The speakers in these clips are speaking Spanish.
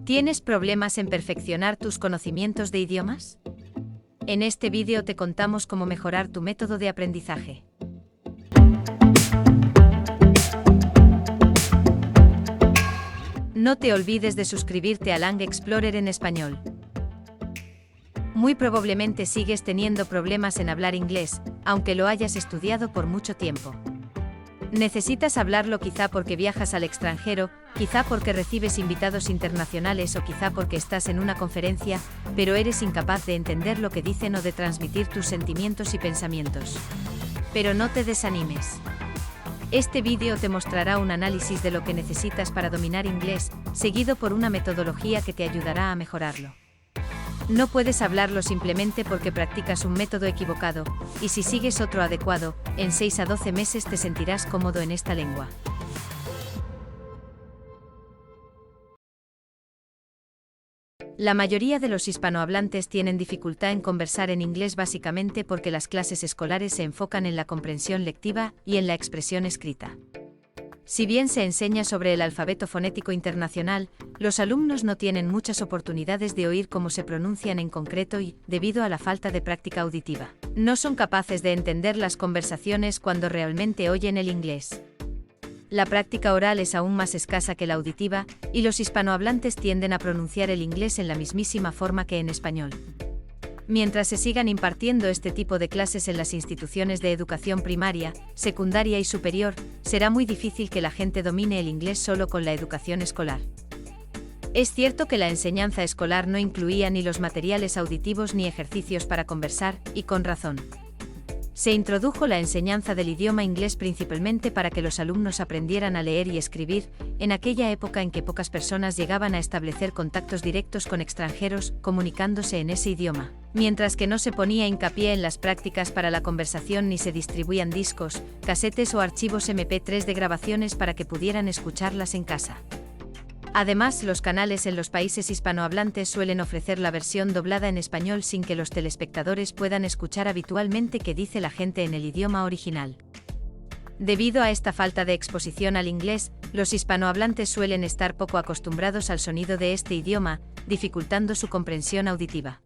¿Tienes problemas en perfeccionar tus conocimientos de idiomas? En este vídeo te contamos cómo mejorar tu método de aprendizaje. No te olvides de suscribirte a Lang Explorer en español. Muy probablemente sigues teniendo problemas en hablar inglés, aunque lo hayas estudiado por mucho tiempo. Necesitas hablarlo quizá porque viajas al extranjero, quizá porque recibes invitados internacionales o quizá porque estás en una conferencia, pero eres incapaz de entender lo que dicen o de transmitir tus sentimientos y pensamientos. Pero no te desanimes. Este vídeo te mostrará un análisis de lo que necesitas para dominar inglés, seguido por una metodología que te ayudará a mejorarlo. No puedes hablarlo simplemente porque practicas un método equivocado, y si sigues otro adecuado, en 6 a 12 meses te sentirás cómodo en esta lengua. La mayoría de los hispanohablantes tienen dificultad en conversar en inglés básicamente porque las clases escolares se enfocan en la comprensión lectiva y en la expresión escrita. Si bien se enseña sobre el alfabeto fonético internacional, los alumnos no tienen muchas oportunidades de oír cómo se pronuncian en concreto y, debido a la falta de práctica auditiva, no son capaces de entender las conversaciones cuando realmente oyen el inglés. La práctica oral es aún más escasa que la auditiva, y los hispanohablantes tienden a pronunciar el inglés en la mismísima forma que en español. Mientras se sigan impartiendo este tipo de clases en las instituciones de educación primaria, secundaria y superior, será muy difícil que la gente domine el inglés solo con la educación escolar. Es cierto que la enseñanza escolar no incluía ni los materiales auditivos ni ejercicios para conversar, y con razón. Se introdujo la enseñanza del idioma inglés principalmente para que los alumnos aprendieran a leer y escribir, en aquella época en que pocas personas llegaban a establecer contactos directos con extranjeros, comunicándose en ese idioma, mientras que no se ponía hincapié en las prácticas para la conversación ni se distribuían discos, casetes o archivos MP3 de grabaciones para que pudieran escucharlas en casa. Además, los canales en los países hispanohablantes suelen ofrecer la versión doblada en español sin que los telespectadores puedan escuchar habitualmente qué dice la gente en el idioma original. Debido a esta falta de exposición al inglés, los hispanohablantes suelen estar poco acostumbrados al sonido de este idioma, dificultando su comprensión auditiva.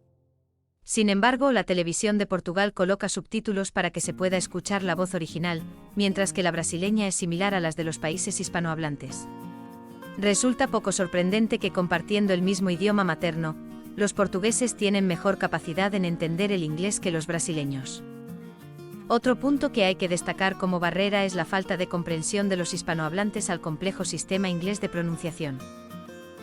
Sin embargo, la televisión de Portugal coloca subtítulos para que se pueda escuchar la voz original, mientras que la brasileña es similar a las de los países hispanohablantes. Resulta poco sorprendente que compartiendo el mismo idioma materno, los portugueses tienen mejor capacidad en entender el inglés que los brasileños. Otro punto que hay que destacar como barrera es la falta de comprensión de los hispanohablantes al complejo sistema inglés de pronunciación.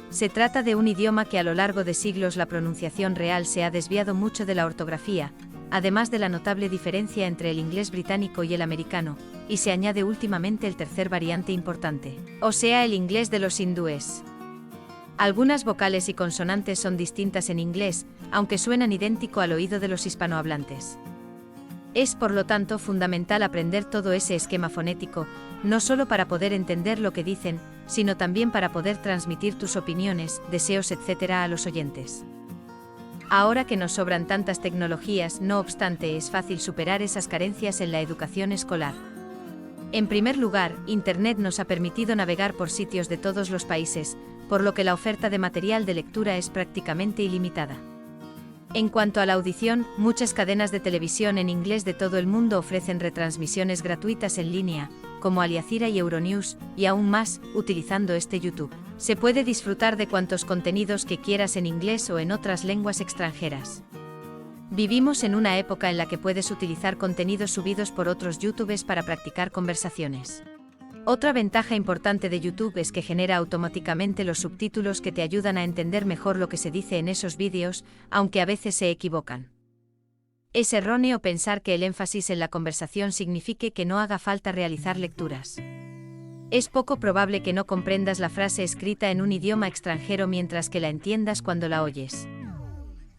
Se trata de un idioma que a lo largo de siglos la pronunciación real se ha desviado mucho de la ortografía, además de la notable diferencia entre el inglés británico y el americano, y se añade últimamente el tercer variante importante, o sea el inglés de los hindúes. Algunas vocales y consonantes son distintas en inglés, aunque suenan idéntico al oído de los hispanohablantes. Es por lo tanto fundamental aprender todo ese esquema fonético, no solo para poder entender lo que dicen, sino también para poder transmitir tus opiniones, deseos, etc. a los oyentes. Ahora que nos sobran tantas tecnologías, no obstante, es fácil superar esas carencias en la educación escolar. En primer lugar, Internet nos ha permitido navegar por sitios de todos los países, por lo que la oferta de material de lectura es prácticamente ilimitada. En cuanto a la audición, muchas cadenas de televisión en inglés de todo el mundo ofrecen retransmisiones gratuitas en línea, como Al Jazeera y Euronews, y aún más, utilizando este YouTube. Se puede disfrutar de cuantos contenidos que quieras en inglés o en otras lenguas extranjeras. Vivimos en una época en la que puedes utilizar contenidos subidos por otros YouTubers para practicar conversaciones. Otra ventaja importante de YouTube es que genera automáticamente los subtítulos que te ayudan a entender mejor lo que se dice en esos vídeos, aunque a veces se equivocan. Es erróneo pensar que el énfasis en la conversación signifique que no haga falta realizar lecturas. Es poco probable que no comprendas la frase escrita en un idioma extranjero mientras que la entiendas cuando la oyes.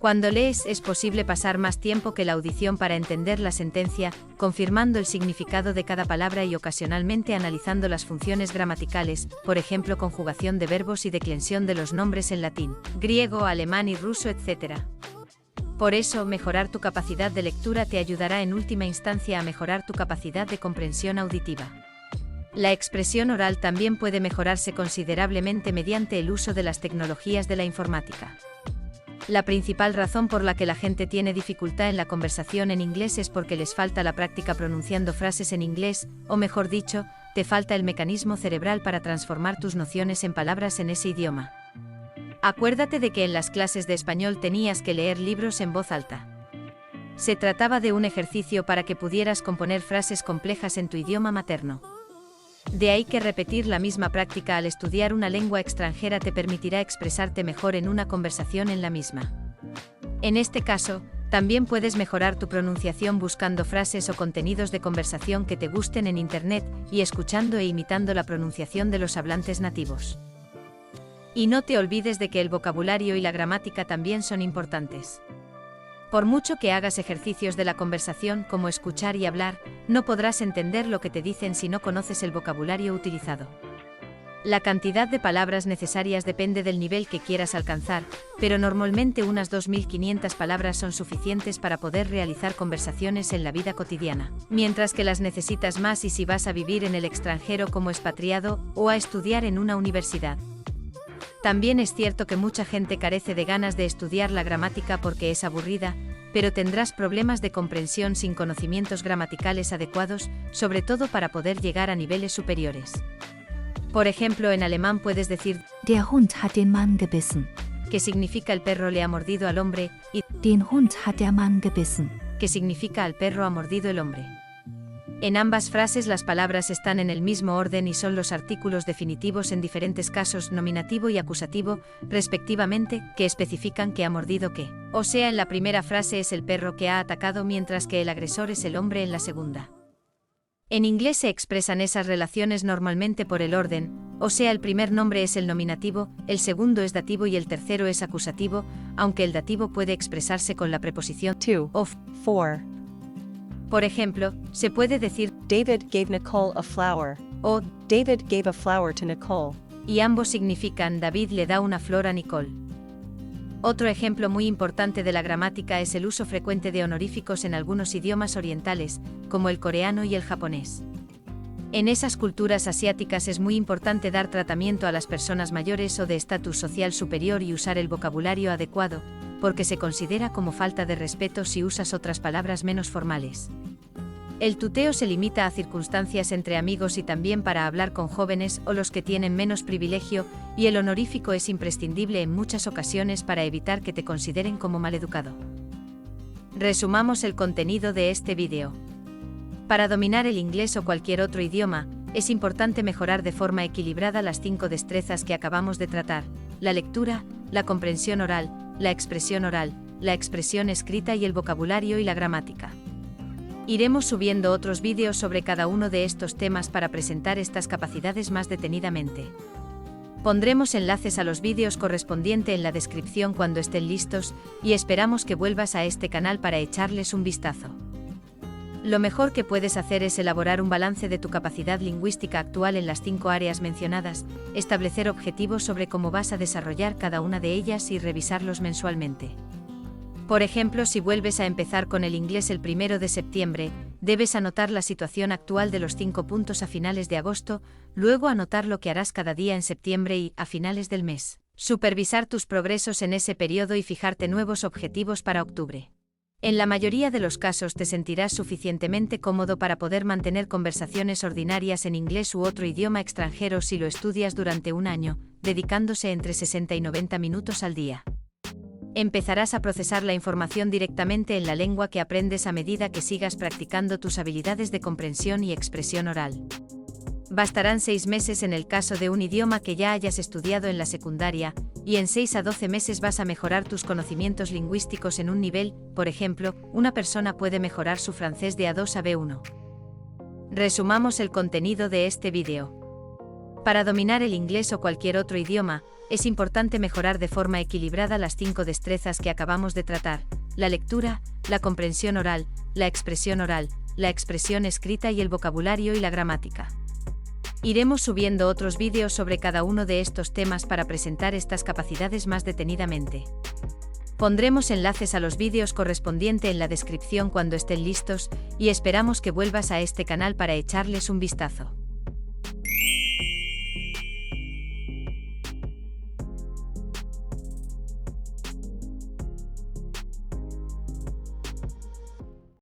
Cuando lees es posible pasar más tiempo que la audición para entender la sentencia, confirmando el significado de cada palabra y ocasionalmente analizando las funciones gramaticales, por ejemplo conjugación de verbos y declensión de los nombres en latín, griego, alemán y ruso, etc. Por eso, mejorar tu capacidad de lectura te ayudará en última instancia a mejorar tu capacidad de comprensión auditiva. La expresión oral también puede mejorarse considerablemente mediante el uso de las tecnologías de la informática. La principal razón por la que la gente tiene dificultad en la conversación en inglés es porque les falta la práctica pronunciando frases en inglés, o mejor dicho, te falta el mecanismo cerebral para transformar tus nociones en palabras en ese idioma. Acuérdate de que en las clases de español tenías que leer libros en voz alta. Se trataba de un ejercicio para que pudieras componer frases complejas en tu idioma materno. De ahí que repetir la misma práctica al estudiar una lengua extranjera te permitirá expresarte mejor en una conversación en la misma. En este caso, también puedes mejorar tu pronunciación buscando frases o contenidos de conversación que te gusten en Internet y escuchando e imitando la pronunciación de los hablantes nativos. Y no te olvides de que el vocabulario y la gramática también son importantes. Por mucho que hagas ejercicios de la conversación como escuchar y hablar, no podrás entender lo que te dicen si no conoces el vocabulario utilizado. La cantidad de palabras necesarias depende del nivel que quieras alcanzar, pero normalmente unas 2.500 palabras son suficientes para poder realizar conversaciones en la vida cotidiana, mientras que las necesitas más y si vas a vivir en el extranjero como expatriado o a estudiar en una universidad. También es cierto que mucha gente carece de ganas de estudiar la gramática porque es aburrida, pero tendrás problemas de comprensión sin conocimientos gramaticales adecuados, sobre todo para poder llegar a niveles superiores. Por ejemplo, en alemán puedes decir Der Hund hat den Mann gebissen. que significa el perro le ha mordido al hombre, y Den Hund hat der Mann gebissen. que significa al perro ha mordido el hombre. En ambas frases las palabras están en el mismo orden y son los artículos definitivos en diferentes casos nominativo y acusativo, respectivamente, que especifican que ha mordido qué. O sea, en la primera frase es el perro que ha atacado mientras que el agresor es el hombre en la segunda. En inglés se expresan esas relaciones normalmente por el orden, o sea, el primer nombre es el nominativo, el segundo es dativo y el tercero es acusativo, aunque el dativo puede expresarse con la preposición to, of. for. Por ejemplo, se puede decir David gave Nicole a flower. o, David gave a flower to Nicole. y ambos significan David le da una flor a Nicole. Otro ejemplo muy importante de la gramática es el uso frecuente de honoríficos en algunos idiomas orientales, como el coreano y el japonés. En esas culturas asiáticas es muy importante dar tratamiento a las personas mayores o de estatus social superior y usar el vocabulario adecuado, porque se considera como falta de respeto si usas otras palabras menos formales. El tuteo se limita a circunstancias entre amigos y también para hablar con jóvenes o los que tienen menos privilegio, y el honorífico es imprescindible en muchas ocasiones para evitar que te consideren como maleducado. Resumamos el contenido de este vídeo. Para dominar el inglés o cualquier otro idioma, es importante mejorar de forma equilibrada las 5 destrezas que acabamos de tratar: la lectura, la comprensión oral, la expresión oral, la expresión escrita y el vocabulario y la gramática. Iremos subiendo otros vídeos sobre cada uno de estos temas para presentar estas capacidades más detenidamente. Pondremos enlaces a los vídeos correspondientes en la descripción cuando estén listos, y esperamos que vuelvas a este canal para echarles un vistazo. Lo mejor que puedes hacer es elaborar un balance de tu capacidad lingüística actual en las 5 áreas mencionadas, establecer objetivos sobre cómo vas a desarrollar cada una de ellas y revisarlos mensualmente. Por ejemplo, si vuelves a empezar con el inglés el 1 de septiembre, debes anotar la situación actual de los 5 puntos a finales de agosto, luego anotar lo que harás cada día en septiembre y, a finales del mes, supervisar tus progresos en ese periodo y fijarte nuevos objetivos para octubre. En la mayoría de los casos te sentirás suficientemente cómodo para poder mantener conversaciones ordinarias en inglés u otro idioma extranjero si lo estudias durante un año, dedicándose entre 60 y 90 minutos al día. Empezarás a procesar la información directamente en la lengua que aprendes a medida que sigas practicando tus habilidades de comprensión y expresión oral. Bastarán 6 meses en el caso de un idioma que ya hayas estudiado en la secundaria, y en 6 a 12 meses vas a mejorar tus conocimientos lingüísticos en un nivel. Por ejemplo, una persona puede mejorar su francés de A2 a B1. Resumamos el contenido de este vídeo. Para dominar el inglés o cualquier otro idioma, es importante mejorar de forma equilibrada las 5 destrezas que acabamos de tratar: la lectura, la comprensión oral, la expresión escrita y el vocabulario y la gramática. Iremos subiendo otros vídeos sobre cada uno de estos temas para presentar estas capacidades más detenidamente. Pondremos enlaces a los vídeos correspondientes en la descripción cuando estén listos, y esperamos que vuelvas a este canal para echarles un vistazo.